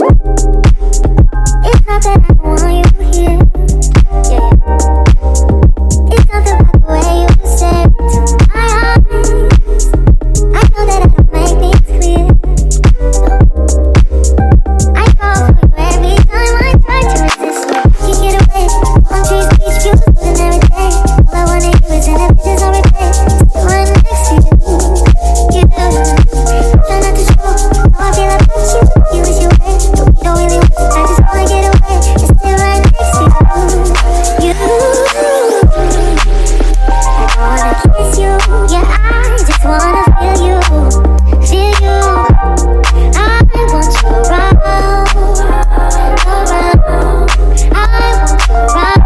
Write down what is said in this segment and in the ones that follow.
It's not that I don't want you here. Yeah. It's not the way you stare into my eyes. I know that I don't make things clear. I fall for you every time I try to resist. Can't get away. Palm trees, beach views, and every day. All I wanna do is in images on replay. Still right next to you. You try not to show how I feel about you. You wish you were, but we don't really want to. I just wanna get away. It's still right next to you. I don't wanna kiss you. Yeah, I just wanna feel you. Feel you. I want you around. Around. I want you around.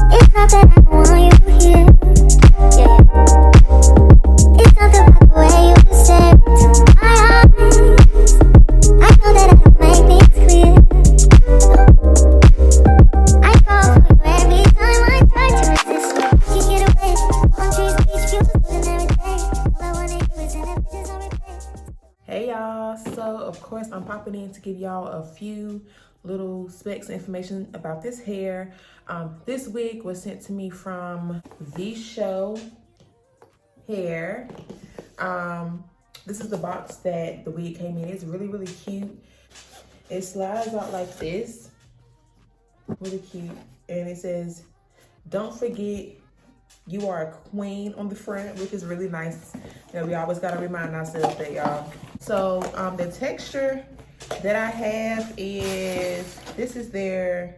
It's not that I don't want you here. Yeah. It's not the way you stare into my eyes. I know that I don't make things clear. I fall for you every time I try to resist. Can't get away. Palm trees, beach views, and every day. All I wanna do is in images on replay. Hey y'all, so of course I'm popping in to give y'all a few little specs information about this hair. This wig was sent to me from Vshow hair. This is the box that the wig came in. It's really, really cute. It slides out like this, really cute. And it says, "Don't forget you are a queen" on the front, which is really nice. You know, we always gotta remind ourselves that, y'all. So the texture that I have is, this is their,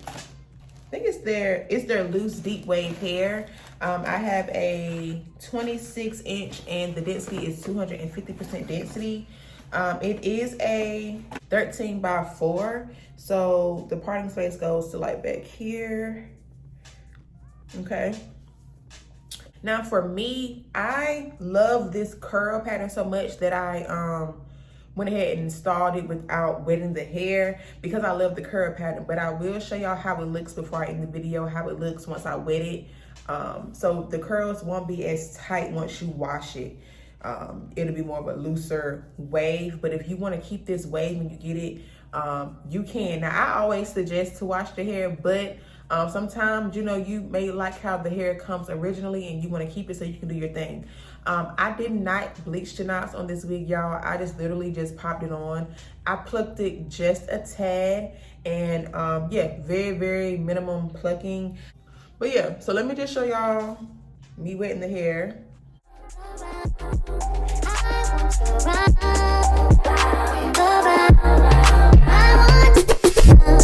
I think it's their loose deep wave hair. I have a 26-inch and the density is 250% density. It is a 13 by 4, so the parting space goes to like back here. Okay. Now for me, I love this curl pattern so much that I went ahead and installed it without wetting the hair because I love the curl pattern. But I will show y'all how it looks before I end the video, how it looks once I wet it. So the curls won't be as tight once you wash it. It'll be more of a looser wave. But if you want to keep this wave when you get it, you can. Now I always suggest to wash the hair, but Sometimes, you know, you may like how the hair comes originally and you want to keep it so you can do your thing. I did not bleach the knots on this wig, y'all. I just literally just popped it on. I plucked it just a tad, and yeah, very, very minimum plucking. But yeah, so let me just show y'all me wetting the hair. I want